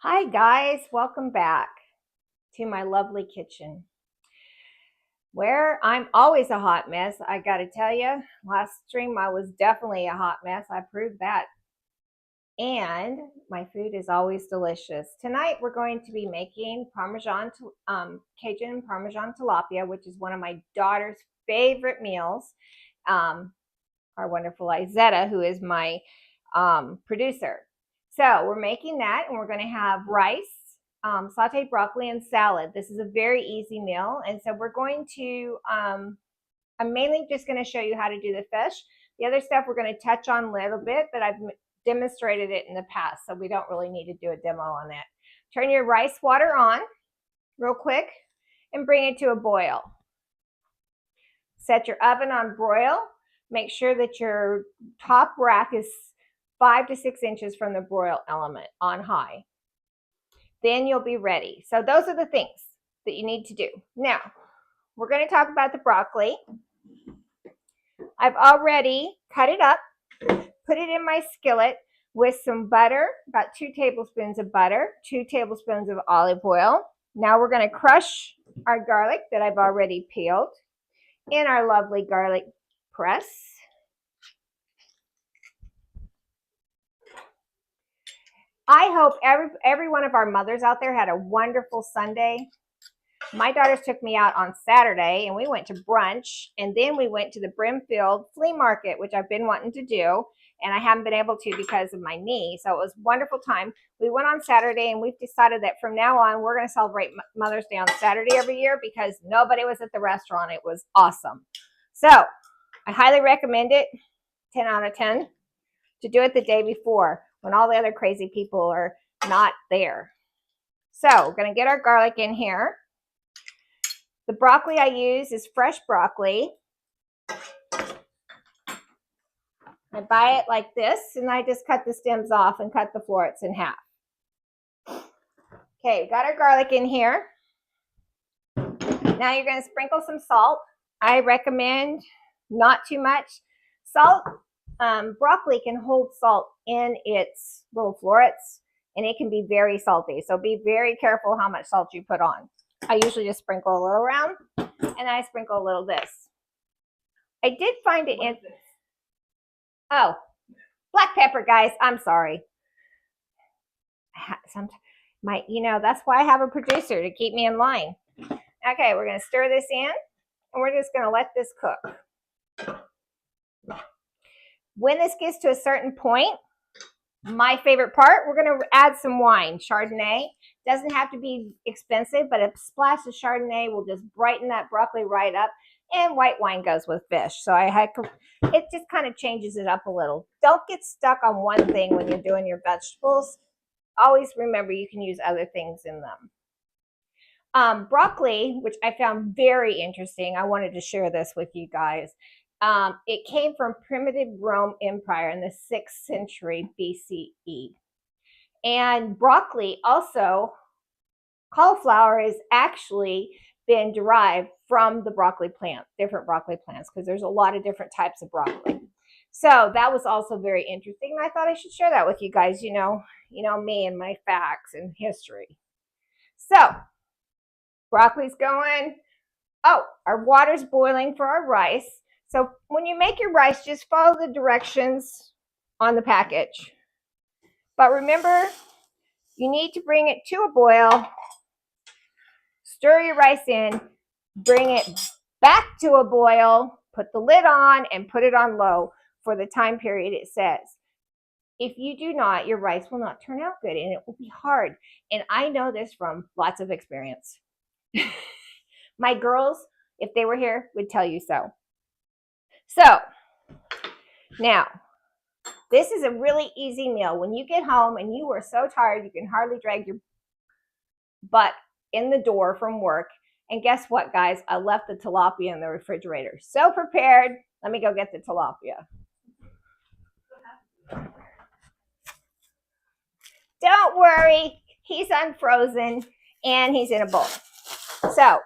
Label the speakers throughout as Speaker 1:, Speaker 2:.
Speaker 1: Hi guys, welcome back to my lovely kitchen where I'm always a hot mess. I gotta tell you, last stream I was definitely a hot mess. I proved that. And my food is always delicious. Tonight we're going to be making Cajun Parmesan Tilapia, which is one of my daughter's favorite meals. Our wonderful Izetta, who is my producer. So we're making that, and we're going to have rice, sauteed broccoli, and salad. This is a very easy meal, and so we're going to. I'm mainly just going to show you how to do the fish. The other stuff we're going to touch on a little bit, but I've demonstrated it in the past, so we don't really need to do a demo on that. Turn your rice water on real quick and bring it to a boil. Set your oven on broil. Make sure that your top rack is 5 to 6 inches from the broil element on high. Then you'll be ready. So those are the things that you need to do. Now, we're going to talk about the broccoli. I've already cut it up, put it in my skillet with some butter, about 2 tablespoons of butter, 2 tablespoons of olive oil. Now we're going to crush our garlic that I've already peeled in our lovely garlic press. I hope every one of our mothers out there had a wonderful Sunday. My daughters took me out on Saturday and we went to brunch, and then we went to the Brimfield flea market, which I've been wanting to do, and I haven't been able to because of my knee. So it was a wonderful time. We went on Saturday, and we've decided that from now on we're going to celebrate Mother's Day on Saturday every year because nobody was at the restaurant. It was awesome. So I highly recommend it, 10 out of 10, to do it the day before when all the other crazy people are not there. So we're going to get our garlic in here. The broccoli I use is fresh broccoli. I buy it like this, and I just cut the stems off and cut the florets in half. Okay, we got our garlic in here. Now you're going to sprinkle some salt. I recommend not too much. Salt, broccoli can hold salt in its little florets, and it can be very salty. So be very careful how much salt you put on. I usually just sprinkle a little around, and I sprinkle a little this. I did find it in. Oh, black pepper, guys. I'm sorry. That's why I have a producer, to keep me in line. Okay, we're going to stir this in, and we're just going to let this cook. When this gets to a certain point, my favorite part, we're going to add some wine. Chardonnay. Doesn't have to be expensive, but a splash of Chardonnay will just brighten that broccoli right up. And white wine goes with fish. So it just kind of changes it up a little. Don't get stuck on one thing when you're doing your vegetables. Always remember you can use other things in them. Broccoli, which I found very interesting. I wanted to share this with you guys. It came from primitive Rome Empire in the 6th century BCE. And broccoli also, cauliflower has actually been derived from the broccoli plant, different broccoli plants, because there's a lot of different types of broccoli. So that was also very interesting. And I thought I should share that with you guys, you know me and my facts and history. So broccoli's going. Oh, our water's boiling for our rice. So when you make your rice, just follow the directions on the package. But remember, you need to bring it to a boil, stir your rice in, bring it back to a boil, put the lid on, and put it on low for the time period it says. If you do not, your rice will not turn out good, and it will be hard. And I know this from lots of experience. My girls, if they were here, would tell you so. So, now, this is a really easy meal. When you get home and you are so tired you can hardly drag your butt in the door from work. And guess what, guys? I left the tilapia in the refrigerator. So prepared. Let me go get the tilapia. Don't worry. He's unfrozen and he's in a bowl. So,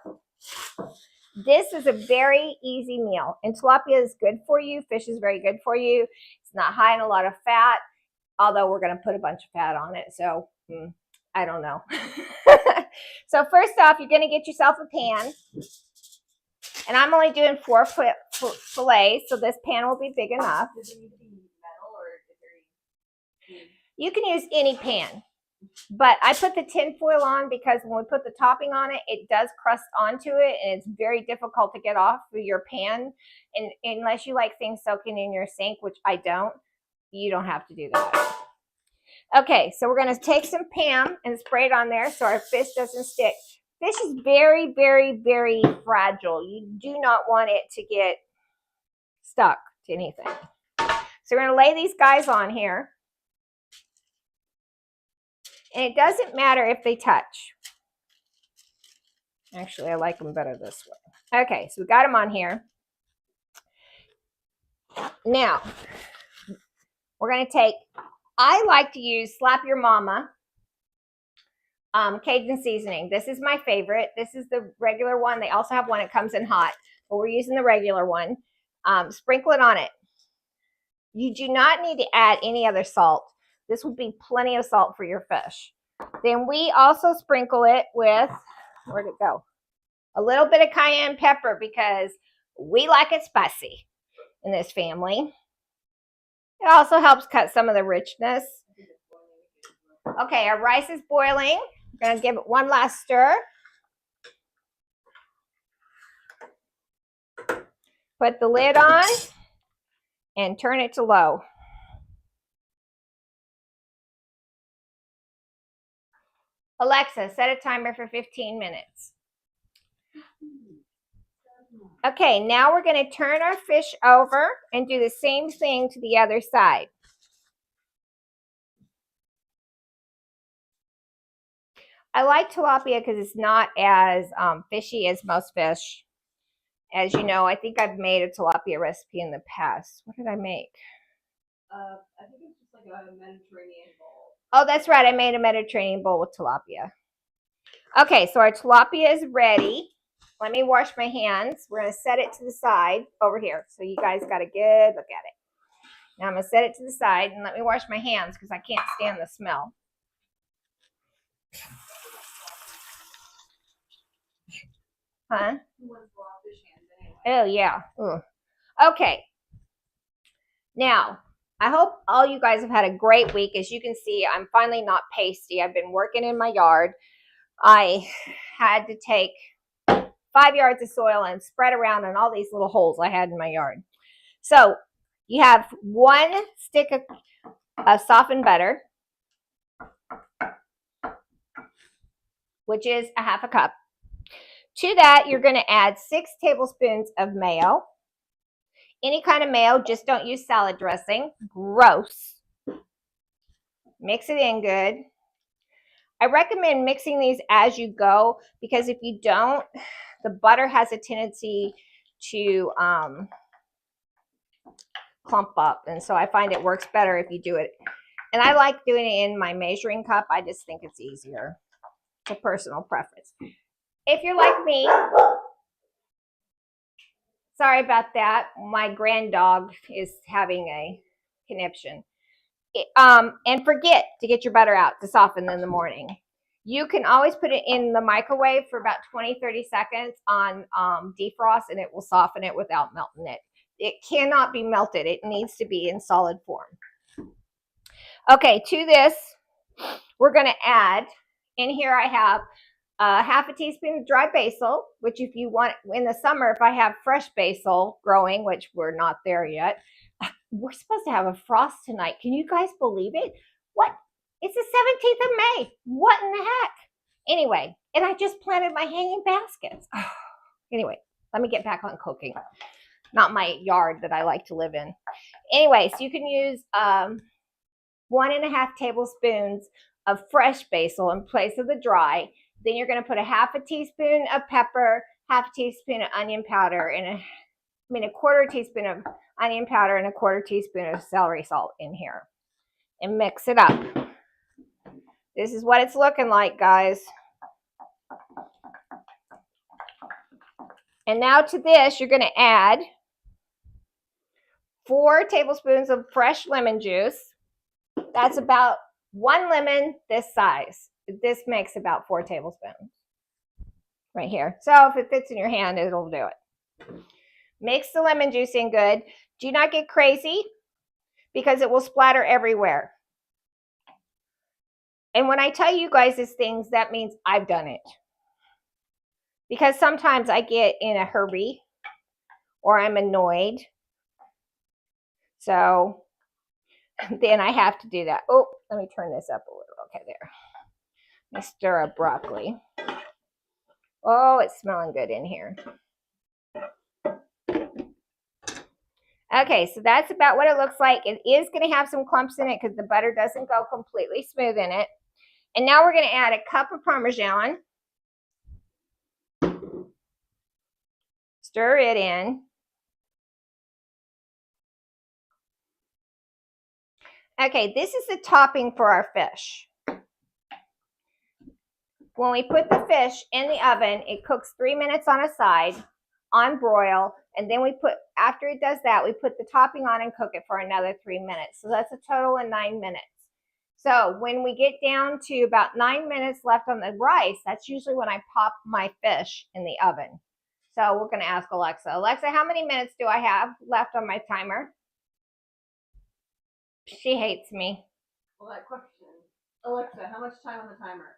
Speaker 1: this is a very easy meal. And tilapia is good for you. Fish is very good for you. It's not high in a lot of fat, although we're going to put a bunch of fat on it. So I don't know. So first off, you're going to get yourself a pan. And I'm only doing 4 fillets, so this pan will be big enough. Does it need to be metal or is it? You can use any pan. But I put the tin foil on because when we put the topping on it, it does crust onto it, and it's very difficult to get off of your pan. And unless you like things soaking in your sink, which I don't, you don't have to do that. Okay, so we're going to take some Pam and spray it on there so our fish doesn't stick. Fish is very, very, very fragile. You do not want it to get stuck to anything. So we're going to lay these guys on here. And it doesn't matter if they touch. Actually, I like them better this way. Okay, so we got them on here. Now, we're going to take, I like to use Slap Your Mama Cajun seasoning. This is my favorite. This is the regular one. They also have one that comes in hot, but we're using the regular one. Sprinkle it on it. You do not need to add any other salt. This will be plenty of salt for your fish. Then we also sprinkle it with, where'd it go? A little bit of cayenne pepper because we like it spicy in this family. It also helps cut some of the richness. Okay, our rice is boiling. We're going to give it one last stir. Put the lid on and turn it to low. Alexa, set a timer for 15 minutes. Okay, now we're going to turn our fish over and do the same thing to the other side. I like tilapia because it's not as fishy as most fish. As you know, I think I've made a tilapia recipe in the past. What did I make?
Speaker 2: I think it's just like a Mediterranean bowl.
Speaker 1: Oh, that's right. I made a Mediterranean bowl with tilapia. Okay, so our tilapia is ready. Let me wash my hands. We're going to set it to the side over here. So you guys got a good look at it. Now I'm going to set it to the side and let me wash my hands because I can't stand the smell. Huh? Oh, yeah. Ugh. Okay. Now, I hope all you guys have had a great week. As you can see, I'm finally not pasty. I've been working in my yard. I had to take 5 yards of soil and spread around in all these little holes I had in my yard. So you have 1 stick of softened butter, which is a ½ cup. To that, you're going to add 6 tablespoons of mayo. Any kind of mayo, just don't use salad dressing. Gross. Mix it in good. I recommend mixing these as you go because if you don't, the butter has a tendency to clump up. And so I find it works better if you do it. And I like doing it in my measuring cup. I just think it's easier. It's a personal preference. If you're like me, sorry about that. My grand dog is having a conniption. And forget to get your butter out to soften in the morning. You can always put it in the microwave for about 20-30 seconds on defrost, and it will soften it without melting it. It cannot be melted. It needs to be in solid form. Okay, to this, we're going to add, in here I have ½ a teaspoon of dry basil, which if you want, in the summer, if I have fresh basil growing, which we're not there yet, we're supposed to have a frost tonight. Can you guys believe it? What? It's the 17th of May. What in the heck? Anyway, and I just planted my hanging baskets. Anyway, let me get back on cooking. Not my yard that I like to live in. Anyway, so you can use 1½ tablespoons of fresh basil in place of the dry. Then you're going to put ½ teaspoon of pepper, ½ teaspoon of onion powder, and a quarter teaspoon of onion powder and ¼ teaspoon of celery salt in here. And mix it up. This is what it's looking like, guys. And now to this, you're going to add 4 tablespoons of fresh lemon juice. That's about 1 lemon this size. this makes about 4 tablespoons right here. So if it fits in your hand, it'll do it. Mix the lemon juice in good. Do not get crazy because it will splatter everywhere. And when I tell you guys these things, that means I've done it. Because sometimes I get in a hurry or I'm annoyed. So then I have to do that. Oh, let me turn this up a little. Okay, there. Let me stir up broccoli. Oh, it's smelling good in here. Okay, so that's about what it looks like. It is going to have some clumps in it because the butter doesn't go completely smooth in it. And now we're going to add a cup of Parmesan. Stir it in. Okay, this is the topping for our fish. When we put the fish in the oven, it cooks 3 minutes on a side on broil, and then after it does that, we put the topping on and cook it for another 3 minutes. So that's a total of 9 minutes. So when we get down to about 9 minutes left on the rice, that's usually when I pop my fish in the oven. So we're going to ask Alexa. Alexa, how many minutes do I have left on my timer? She hates me.
Speaker 2: Well, that question. Alexa, how much time on the timer?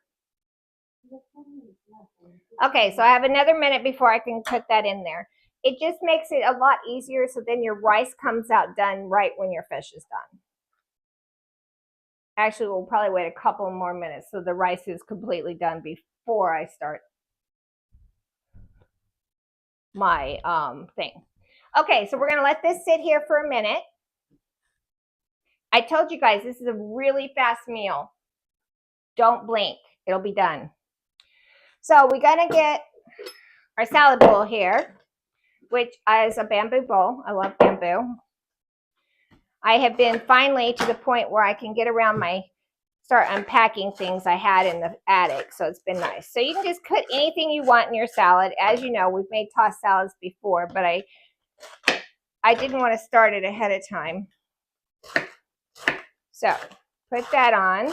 Speaker 1: Okay, so I have another minute before I can put that in there. It just makes it a lot easier, so then your rice comes out done right when your fish is done. Actually, we'll probably wait a couple more minutes so the rice is completely done before I start my thing. Okay, so we're going to let this sit here for a minute. I told you guys this is a really fast meal. Don't blink. It'll be done. So we're going to get our salad bowl here, which is a bamboo bowl. I love bamboo. I have been finally to the point where I can get around start unpacking things I had in the attic. So it's been nice. So you can just put anything you want in your salad. As you know, we've made tossed salads before, but I didn't want to start it ahead of time. So put that on.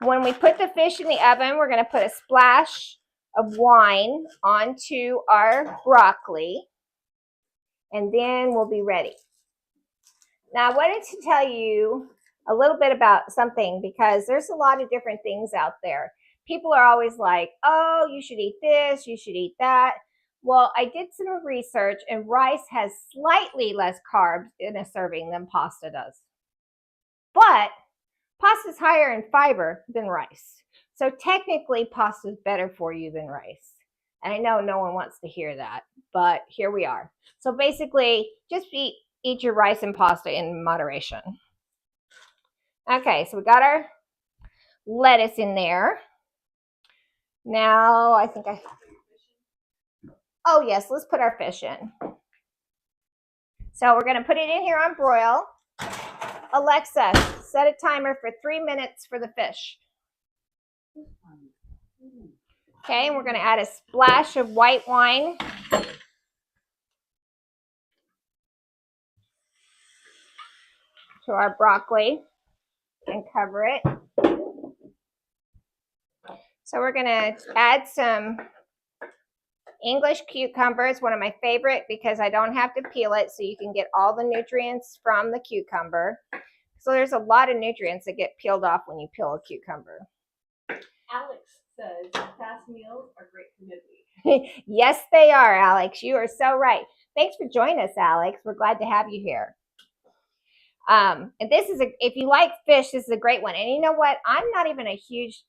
Speaker 1: When we put the fish in the oven, we're going to put a splash of wine onto our broccoli, and then we'll be ready. Now, I wanted to tell you a little bit about something because there's a lot of different things out there. People are always like, oh, you should eat this, you should eat that. Well, I did some research, and rice has slightly less carbs in a serving than pasta does. But pasta is higher in fiber than rice. So technically, pasta is better for you than rice. And I know no one wants to hear that, but here we are. So basically, just eat your rice and pasta in moderation. Okay, so we got our lettuce in there. Now, oh yes, let's put our fish in. So we're going to put it in here on broil. Alexa, set a timer for 3 minutes for the fish. Okay, and we're going to add a splash of white wine. To our broccoli and cover it. So we're going to add some English cucumbers, one of my favorite because I don't have to peel it, so you can get all the nutrients from the cucumber. So there's a lot of nutrients that get peeled off when you peel a cucumber.
Speaker 2: Alex says fast meals are great for midweek.
Speaker 1: Yes, they are, Alex. You are so right. Thanks for joining us, Alex. We're glad to have you here. And this is if you like fish, this is a great one. And you know what? I'm not even a huge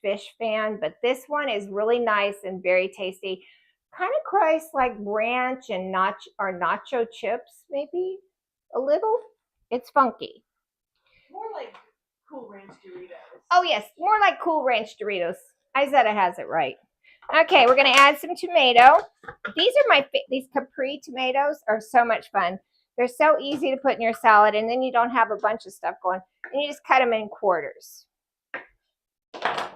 Speaker 1: fish fan, but this one is really nice and very tasty. Kind of cries like ranch and nacho chips, maybe a little. It's funky.
Speaker 2: More like Cool Ranch Doritos.
Speaker 1: Oh yes, more like Cool Ranch Doritos. Izetta has it right. Okay, we're gonna add some tomato. These are these Capri tomatoes are so much fun. They're so easy to put in your salad, and then you don't have a bunch of stuff going. And you just cut them in quarters.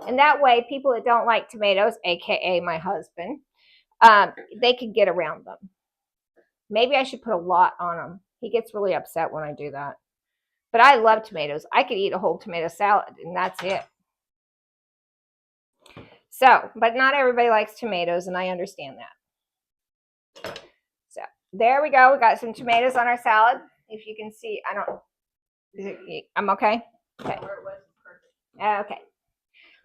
Speaker 1: And that way, people that don't like tomatoes, aka my husband, they can get around them. Maybe I should put a lot on them. He gets really upset when I do that. But I love tomatoes. I could eat a whole tomato salad and that's it. So, but not everybody likes tomatoes, and I understand that. So there we go. We got some tomatoes on our salad. If you can see, I'm okay? Okay. Okay.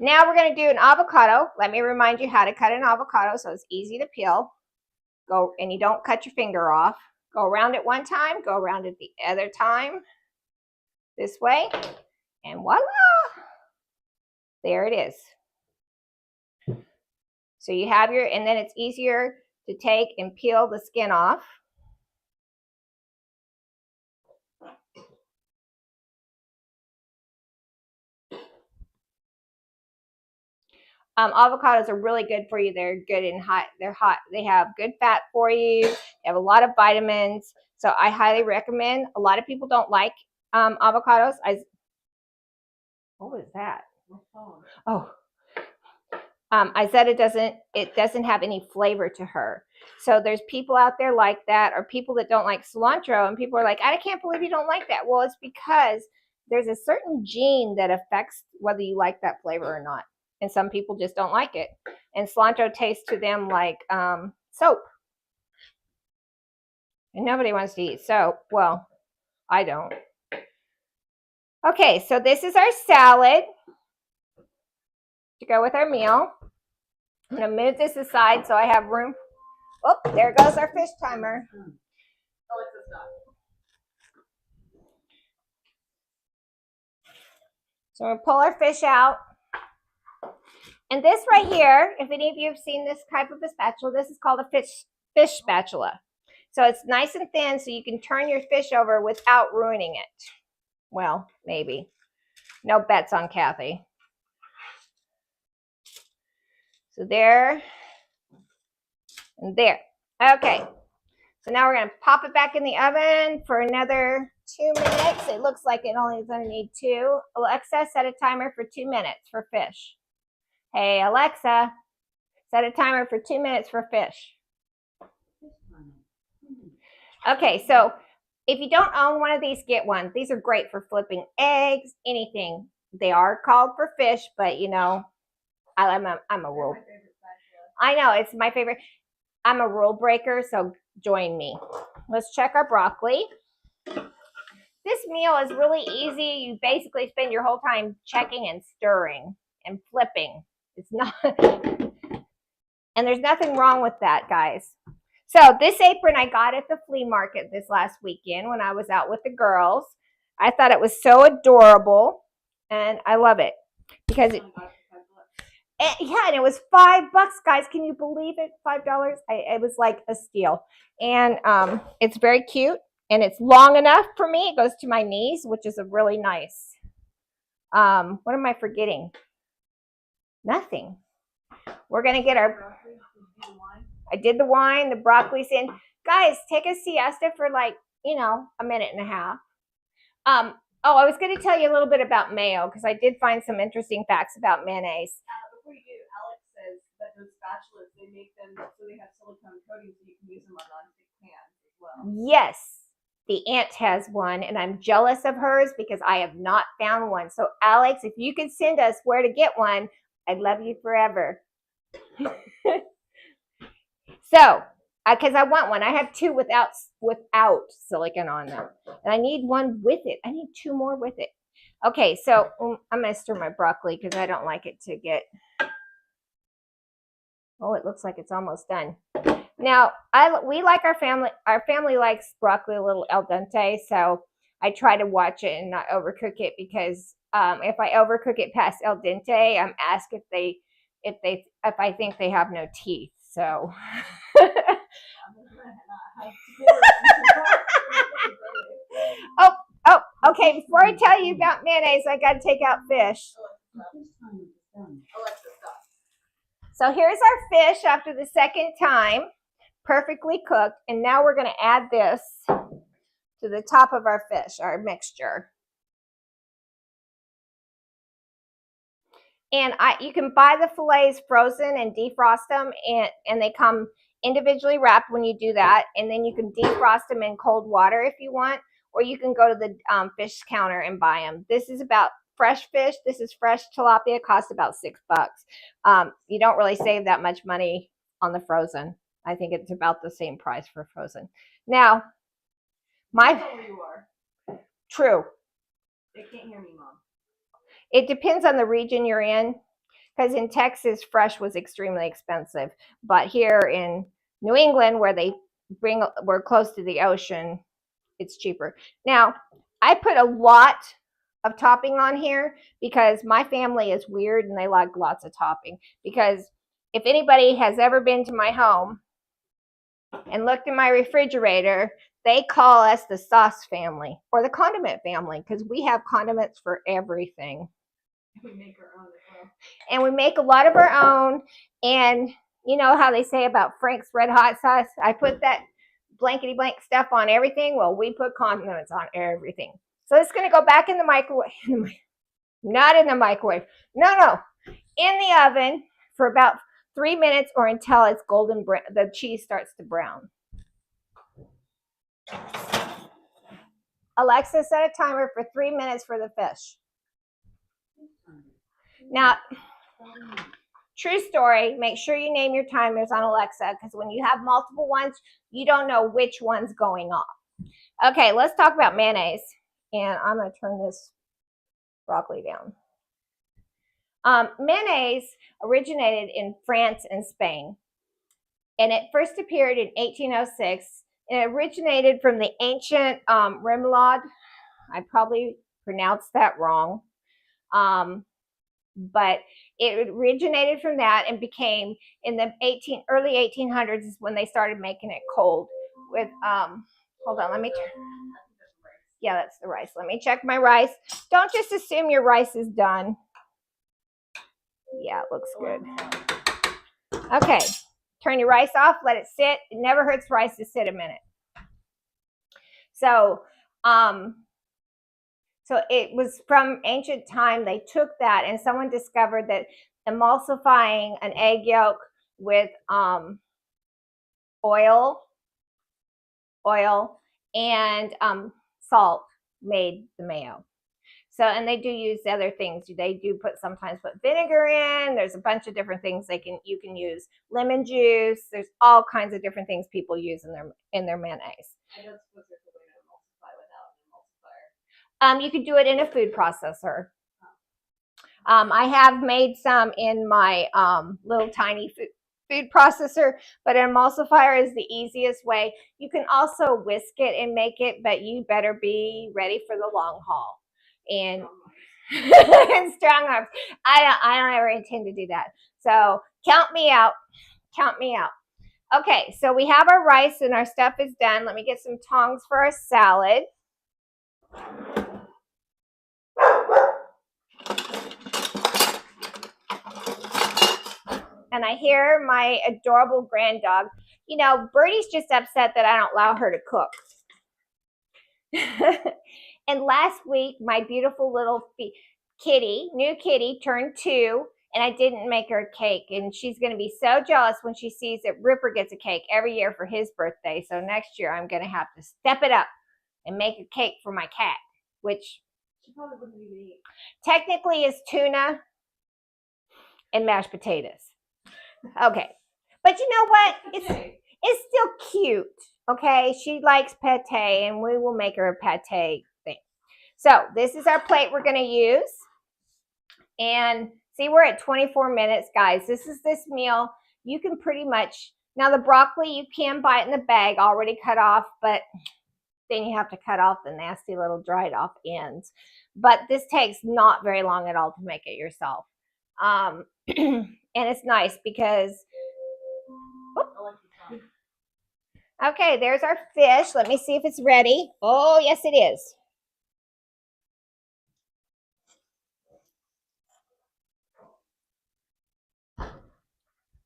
Speaker 1: Now we're going to do an avocado. Let me remind you how to cut an avocado so it's easy to peel. Go, and you don't cut your finger off. Go around it one time, go around it the other time. This way, and voila! There it is. So you have your, and then it's easier to take and peel the skin off. Avocados are really good for you. They're good and hot. They're hot. They have good fat for you. They have a lot of vitamins. So I highly recommend. A lot of people don't like avocados. What was that? Oh. I said it doesn't have any flavor to her. So there's people out there like that, or people that don't like cilantro, and people are like, I can't believe you don't like that. Well, it's because there's a certain gene that affects whether you like that flavor or not. And some people just don't like it. And cilantro tastes to them like soap. And nobody wants to eat soap. Well, I don't. Okay, so this is our salad to go with our meal. I'm going to move this aside so I have room. Oh, there goes our fish timer. So we're going to pull our fish out. And this right here, if any of you have seen this type of a spatula, this is called a fish spatula. So it's nice and thin so you can turn your fish over without ruining it. Well, maybe. No bets on Kathy. So there and there. Okay. So now we're going to pop it back in the oven for another 2 minutes. It looks like it only is going to need 2. Alexa, set a timer for 2 minutes for fish. Hey, Alexa, set a timer for 2 minutes for fish. Okay, so if you don't own one of these, get one. These are great for flipping eggs, anything. They are called for fish, but you know, I'm a rule. I know, it's my favorite. I'm a rule breaker, so join me. Let's check our broccoli. This meal is really easy. You basically spend your whole time checking and stirring and flipping. It's not, and there's nothing wrong with that, guys. So this apron I got at the flea market this last weekend when I was out with the girls. I thought it was so adorable, and I love it because it, yeah, and it was $5, guys. Can you believe it? $5. It was like a steal, and it's very cute, and it's long enough for me. It goes to my knees, which is a really nice. What am I forgetting? Nothing. We're gonna get our. I did the wine, the broccoli's in. Guys, take a siesta for like, you know, a minute and a half. Oh, I was going to tell you a little bit about mayo because I did find some interesting facts about mayonnaise.
Speaker 2: Before you do, Alex says that those spatulas, they make them so they have silicone coating so you can use them on non-stick pans as well.
Speaker 1: Yes, the aunt has one, and I'm jealous of hers because I have not found one. So, Alex, if you could send us where to get one, I'd love you forever. So, because I want one. I have 2 without silicone on them. And I need one with it. I need 2 more with it. Okay, so I'm going to stir my broccoli because I don't like it to get... Oh, it looks like it's almost done. Now, we like our family likes broccoli a little al dente, so I try to watch it and not overcook it because if I overcook it past al dente, I'm asked if I think they have no teeth. So oh, okay. Before I tell you about mayonnaise, I got to take out fish. So here's our fish after the second time, perfectly cooked. And now we're going to add this to the top of our fish, our mixture. And you can buy the fillets frozen and defrost them, and they come individually wrapped when you do that. And then you can defrost them in cold water if you want. or you can go to the fish counter and buy them. This is about fresh fish. This is fresh tilapia. It costs about $6. You don't really save that much money on the frozen. I think it's about the same price for frozen. Now,
Speaker 2: where you are.
Speaker 1: True.
Speaker 2: They can't hear me, Mom.
Speaker 1: It depends on the region you're in, because in Texas, fresh was extremely expensive. But here in New England, where we're close to the ocean, it's cheaper. Now, I put a lot of topping on here because my family is weird and they like lots of topping. Because if anybody has ever been to my home and looked in my refrigerator, they call us the sauce family or the condiment family because we have condiments for everything.
Speaker 2: We make our own as well.
Speaker 1: And we make a lot of our own. And you know how they say about Frank's Red Hot sauce? I put that blankety blank stuff on everything. Well, we put condiments on everything. So it's going to go back in the microwave. Not in the microwave. No. In the oven for about 3 minutes or until it's golden brown. The cheese starts to brown. Alexa, set a timer for 3 minutes for the fish. Now, true story, make sure you name your timers on Alexa because when you have multiple ones, you don't know which one's going off. Okay, let's talk about mayonnaise. And I'm going to turn this broccoli down. Mayonnaise originated in France and Spain. And it first appeared in 1806. And it originated from the ancient remoulade. I probably pronounced that wrong. But it originated from that and became in the early 1800s is when they started making it cold with hold on, let me turn. Yeah, that's the rice. Let me check my rice. Don't just assume your rice is done. Yeah, it looks good. Okay, turn your rice off, let it sit. It never hurts rice to sit a minute. So it was from ancient time. They took that and someone discovered that emulsifying an egg yolk with oil and salt made the mayo. So, and they do use other things. They do sometimes put vinegar in. There's a bunch of different things you can use. Lemon juice. There's all kinds of different things people use in their mayonnaise.
Speaker 2: I don't suppose there's a way to emulsify without an emulsifier.
Speaker 1: You could do it in a food processor. I have made some in my little tiny food processor, but an emulsifier is the easiest way. You can also whisk it and make it, but you better be ready for the long haul. And strong arms. I don't ever intend to do that. So count me out. Count me out. Okay, so we have our rice and our stuff is done. Let me get some tongs for our salad. And I hear my adorable grand dog. You know, Birdie's just upset that I don't allow her to cook. And last week, my beautiful little new kitty, turned 2, and I didn't make her a cake. And she's going to be so jealous when she sees that Ripper gets a cake every year for his birthday. So next year, I'm going to have to step it up and make a cake for my cat, which
Speaker 2: she probably wouldn't even eat.
Speaker 1: Technically is tuna and mashed potatoes. Okay. But you know what? It's still cute. Okay. She likes pate, and we will make her a pate thing. So this is our plate we're going to use. And see, we're at 24 minutes, guys. This is this meal. You can pretty much, now the broccoli, you can buy it in the bag already cut off, but then you have to cut off the nasty little dried off ends. But this takes not very long at all to make it yourself. And it's nice because, okay, there's our fish. Let me see if it's ready. Oh, yes, it is.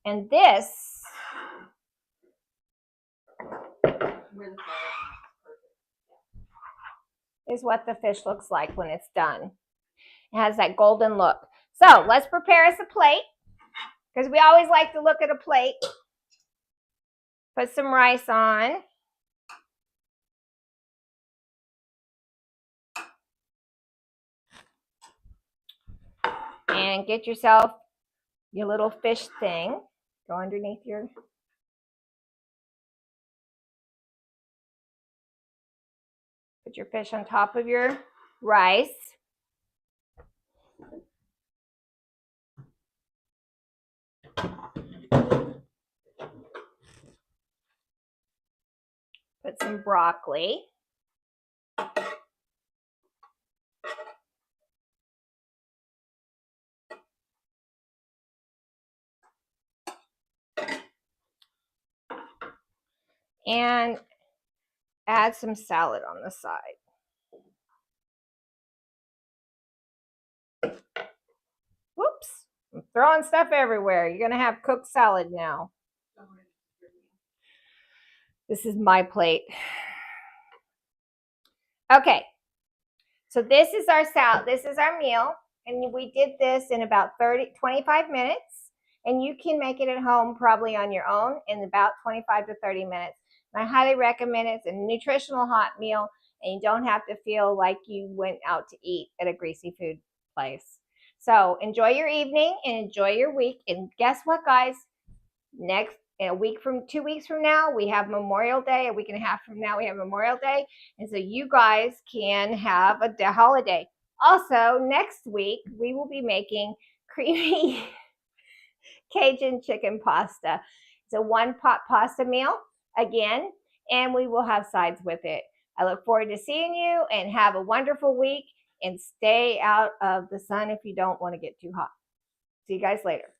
Speaker 1: And this is what the fish looks like when it's done. It has that golden look. So let's prepare us a plate because we always like to look at a plate. Put some rice on. And get yourself your little fish thing. Go underneath your. Put your fish on top of your rice. Put some broccoli. And add some salad on the side. Whoops, I'm throwing stuff everywhere. You're gonna have cooked salad now. This is my plate. Okay, so this is our salad. This is our meal. And we did this in about 25 minutes. And you can make it at home probably on your own in about 25 to 30 minutes. And I highly recommend it. It's a nutritional hot meal. And you don't have to feel like you went out to eat at a greasy food place. So enjoy your evening and enjoy your week. And guess what, guys? In a week from 2 weeks from now, we have Memorial Day. A week and a half from now, we have Memorial Day. And so you guys can have a holiday. Also, next week, we will be making creamy Cajun chicken pasta. It's a one-pot pasta meal, again, and we will have sides with it. I look forward to seeing you, and have a wonderful week, and stay out of the sun if you don't want to get too hot. See you guys later.